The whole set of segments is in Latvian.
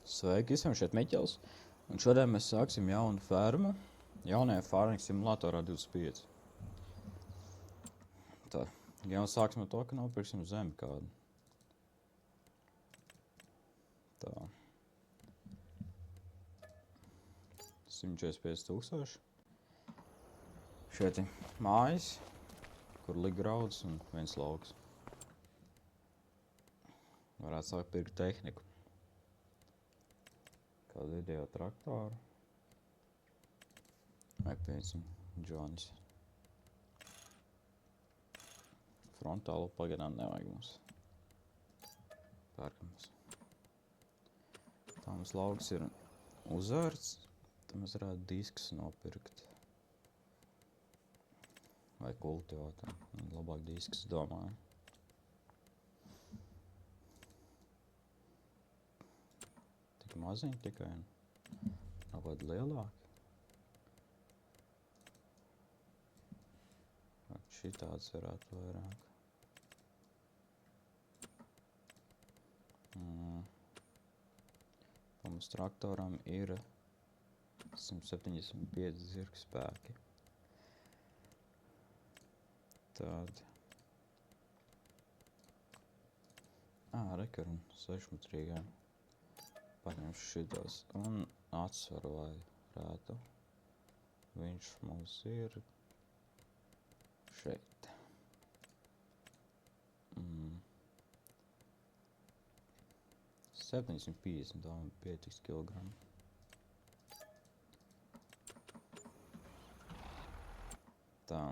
Sveiki visiem, šeit Miķels. Un šodien mēs sāksim jaunu fermu. Jaunajā Farming simulatorā 25. Tā, jau sāksim ar to, ka nopirksim zemi kādu. Tā. 145,000. Šeit ir mājas, kur liek grauds un viens lauks. Varētu sākt pirkt tehniku. Kādu video traktoru. Vai piecim Jonis. Frontālu pagaidām nevajag mums. Pērkamies. Tā mums lauks ir uzvērts. Tad mēs varētu diskus nopirkt. Vai kultivātā. Labāk diskus, domāju. Tik maziņi tikai. Nav kādi lielāki. Šitāds varētu vairāk. Mums traktoram ir 175 zirgu spēki. Tad. Rekar un 6-metrīgā. Paņemšu šitos un atsvaru varētu. Viņš mums ir šeit. 750 dāma pietiks kilogramu. Tā,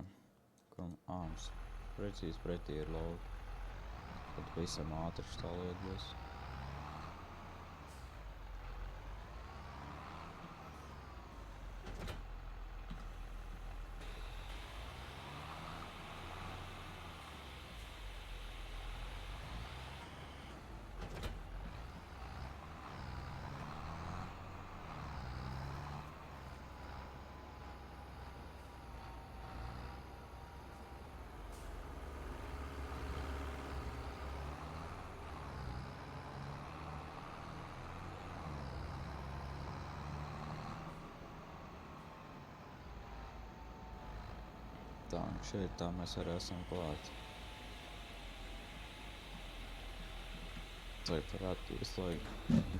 kur mums precīzi pretī ir lauki. Tad visam ātri stāliet būs. Tā, šeit tā mēs arī esam klāt. Vai varētu ieslēgt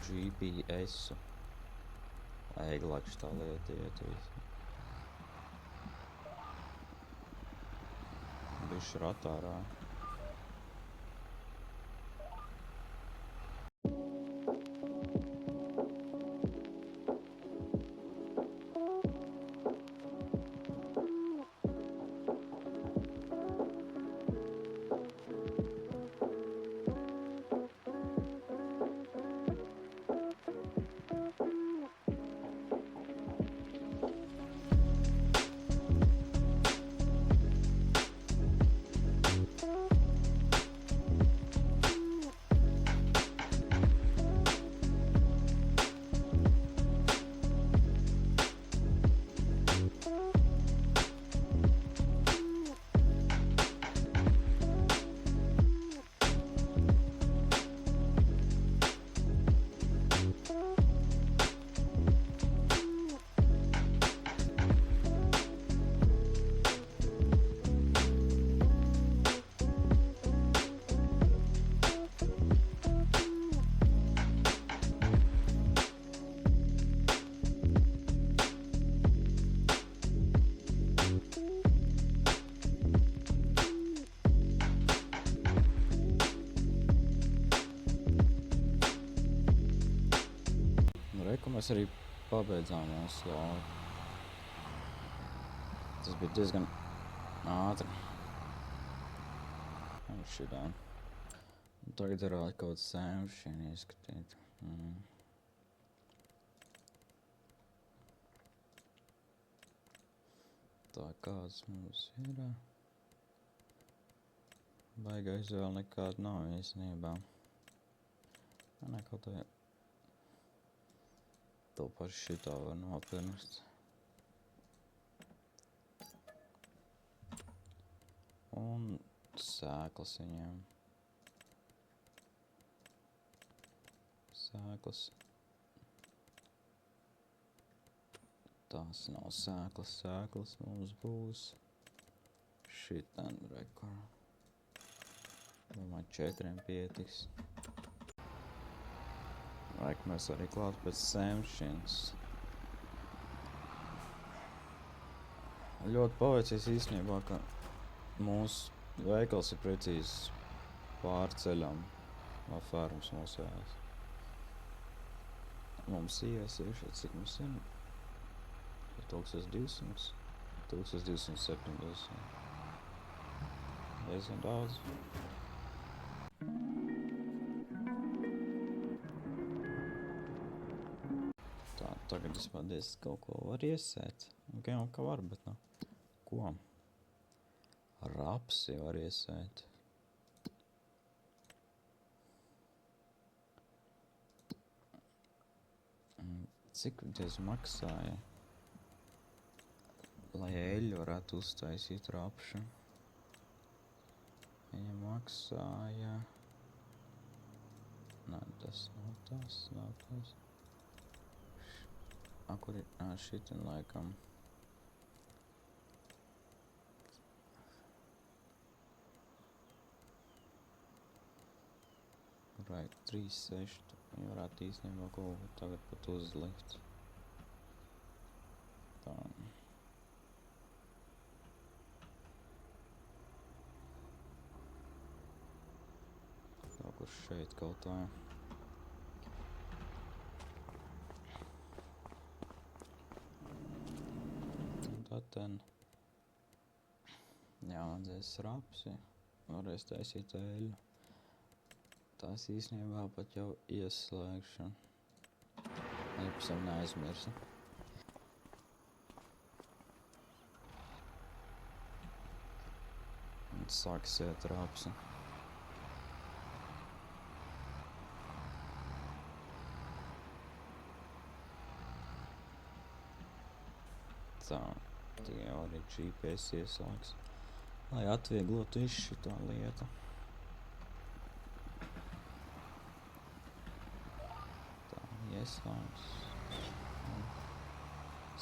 GPS-u. Lai ēglāks tā lieta iet visu. Bišķi ratārā. Mēs arī pabeidzām mūsu lauku. Tas bija diezgan ātri. Šitā. Tagad varētu kaut sēmu šeit ieskatīt. Tā kāds mums ir. Baigais vēl nekāda nav īstenībā. Kaut tā. To paši šitā var nopirkt. Un sēklas viņiem. Sēklas. Tās nav sēklas, sēklas mums būs. Šitan rekord. Domāju, 4 pietiks. Vajag mēs arī klāt pēc sēmšanas. Ļoti paveicies īstenībā, ka mūsu veikals ir precīzi pārceļam no fermas mūsējās. Mums iesīši, cik mums ir? 1200, 1270. Diezgan daudz. Tā, tagad es patiesi kaut ko var iesēt. Gan jau ka var, bet nu. Ko? Rapsi var iesēt. Cik diez maksāja, lai eļļu varētu uztaisīt rapšu? Viņa maksāja... Nē, tas nav tas. Kur ir? Šitin laikam. Vajag 3,6. Viņi varētu īstenībā kaut ko tagad pat uzlikt. Tā. Kaut kur šeit kaut tā. Un tad ten. Jāvajadzēs rapsi. Varēs taisīt eļļu. Tās īstenībā pat jau ieslēgšana. Lai pēc tam neaizmirsi. Un sāks iet rapsi. Tā, tie jau arī GPS ieslēgs. Lai atvieglotu visu šito lietu. Ieslēgs.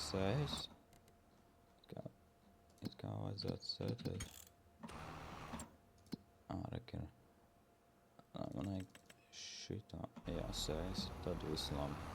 Sēs. It kā vajadzētu sētēt. Rekir. Man vajag šitā. Jā, sēs. Tad viss labi.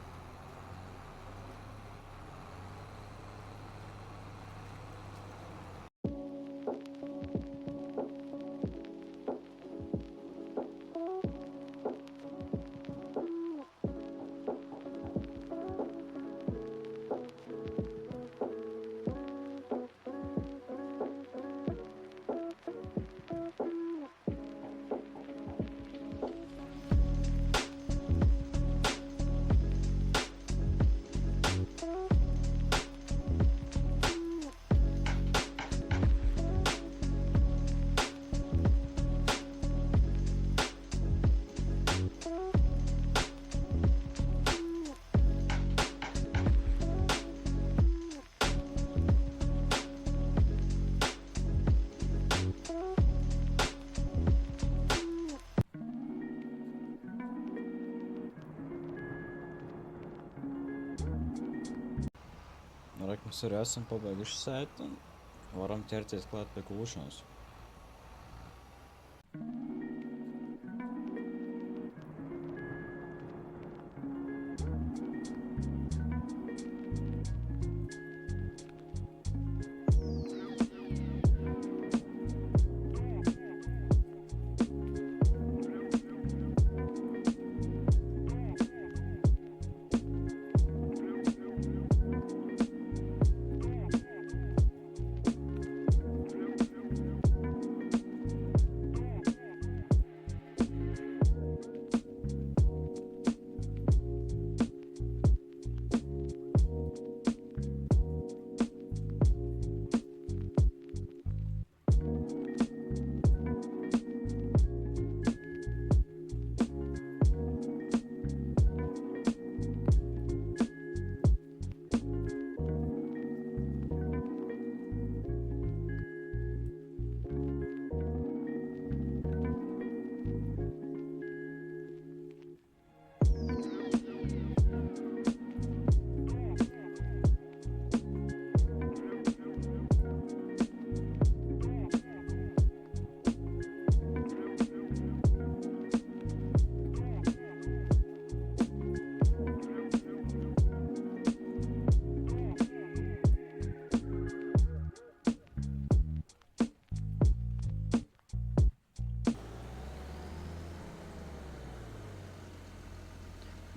Mēs arī esam pabeiguši sēt un varam ķerties klāt pie kūšanas.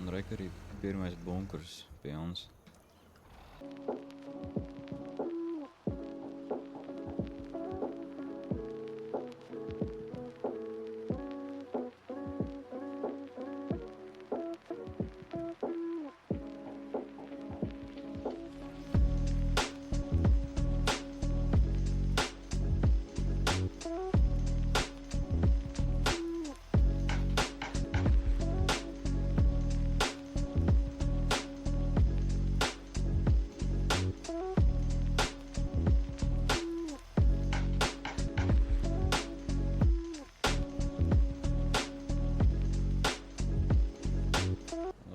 Un reka arī pirmais bunkurs pilns.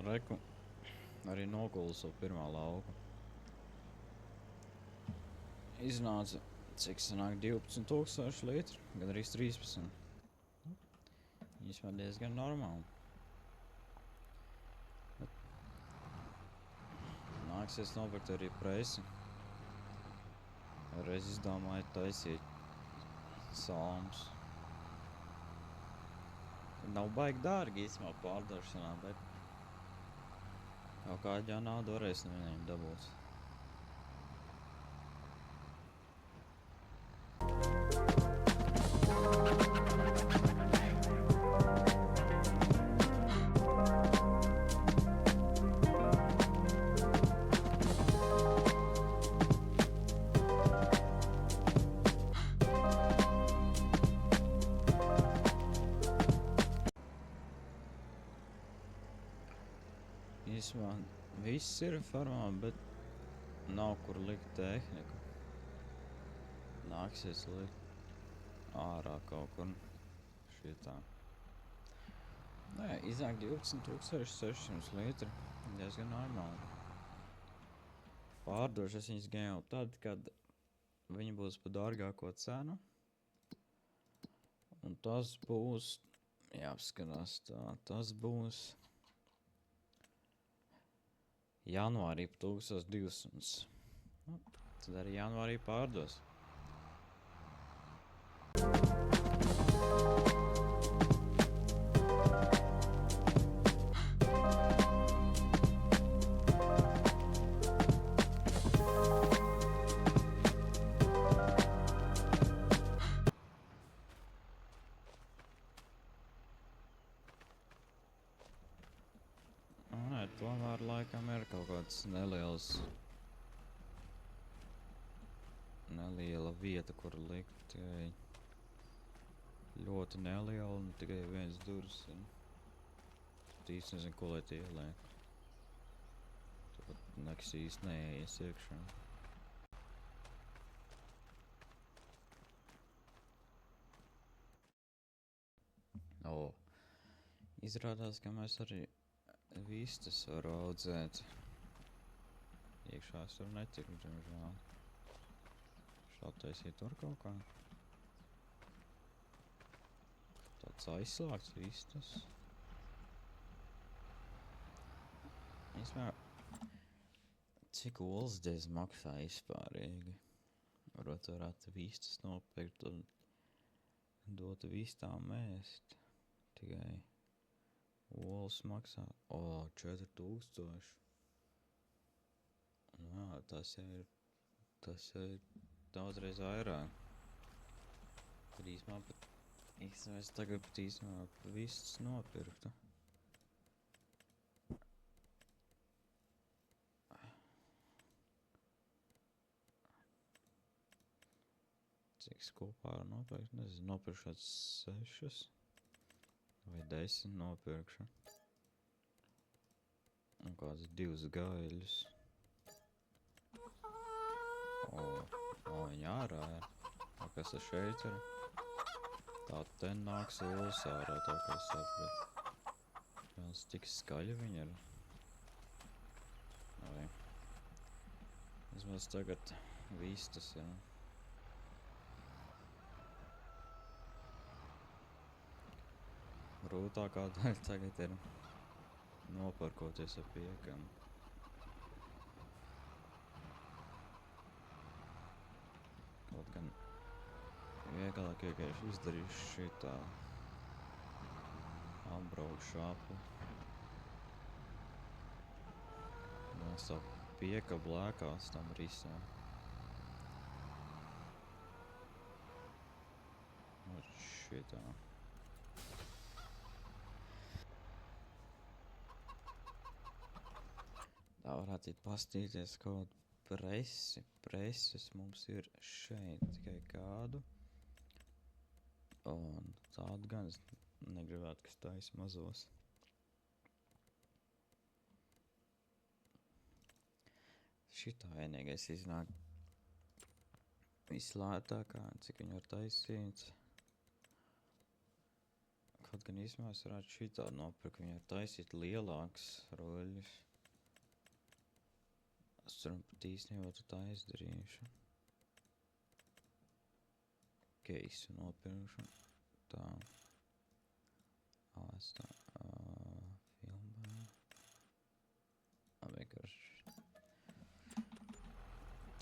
Reku arī nogulu savu pirmā lauku. Iznāca, cik sanāk 12,000 litri, gan arī 13. Īsmā diezgan normāli. Bet nāksies nopirkt arī presi. Reiz izdomāju taisīt salmus. Nav baigi dārgi īsmā pārdošanā, bet kaut kādā naudu varēs no viņiem dabūt. Īsmā viss ir farmā, bet nav kur likt tehniku. Nāksies likt ārā kaut kur šitā. Nē, iznāk 12,600 litri. Diezgan normāli. Pārdošu es viņas gan jau tad, kad viņi būs pa dārgāko cenu. Un tas būs, jāapskanās tā, tas būs janvārī pa 1200. Nu, tad arī janvārī pārdos. Nē, tomēr laikam ir kaut kāds neliela vieta, kur likt. Tikai ļoti neliela un tikai viens durvis. Tad īsti nezinu, ko lai tie ieliek. Tāpat nekas īsti neies iekšā. Izrādās, ka mēs arī vistas varu audzēt. Iekšā es tur netiku, diemžēl. Šātaisīt tur kaut kā. Tāds aizslāgts vistas. Īsmēr, cik olas dēļ maksā vispārīgi? Varētu vistas nopirkt un dot vistām ēst. Tikai olas maksā 4000. Jā, tas ir daudzreiz vairāk. Tad īsmā pat, es tagad pat īsmā vistas nopirktu. Cik kopā var nopirkt? Nezinu, nopirkšot 6 vai 10 nopirkšu. Un kāds 2 gaļus. Viņa ārā ir. Kas tas šeit ir? Tā te nāks olas ārā, tā kā es sapratu. Jās tik skaļi viņa ir. Vai. Vismaz tagad vistas, jā. Grūtākā daļa tagad ir noparkoties ar piekam. Kaut gan vieglāk, ja es izdarīšu šitā. Apbraukšu apli. Es tā piekabu lēkās tam risam. Ar šitā. Tā varētu iet pastīties kaut presi. Preses mums ir šeit tikai kādu. Un tādu gan es negribētu, kas taisa mazos. Šitā vienīgais iznāk vislētākā, cik viņi var taisīt. Kaut gan īstumā es varētu šitā nopirkt, viņi var taisīt lielāks roļus. Es ceru, pat īstenībā tu tā izdarīšu. Keisu nopirkšu. Tā. Es tā. Filmē. Vienkārši.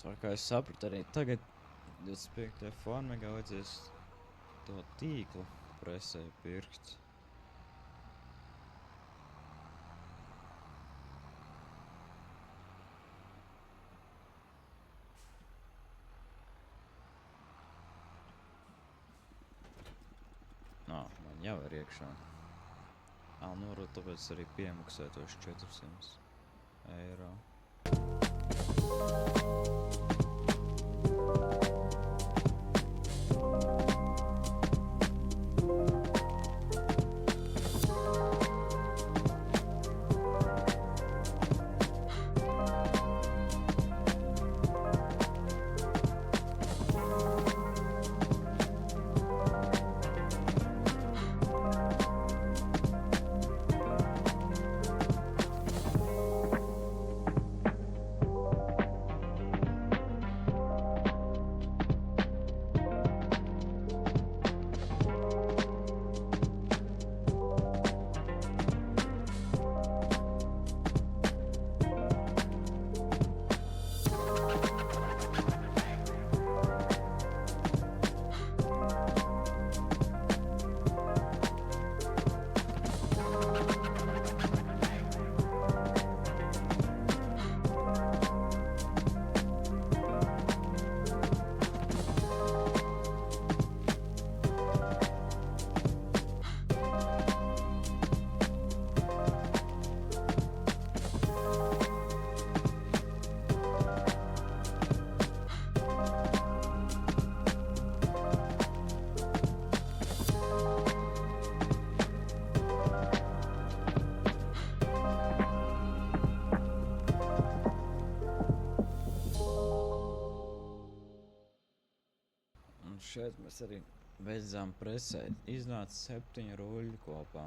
Tā kā es sapratu arī tagad 25. formegā vajadzēs to tīklu presē pirkt. Man jau ir iekšā. Nu, tāpēc arī piemaksāju tos 400 eiro. Šeit mēs arī beidzām presēt. Iznāca 7 ruļļi kopā.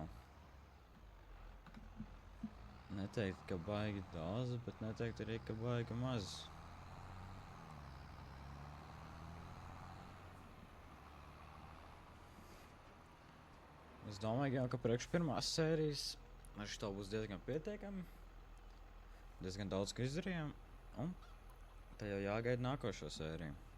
Neteikt, ka baigi daudz, bet neteikt arī, ka baigi maz. Es domāju, ka priekš pirmās sērijas ar šito būs diezgan pietiekami. Diezgan daudz, ko izdarījām. Un te jau jāgaida nākošo sēriju.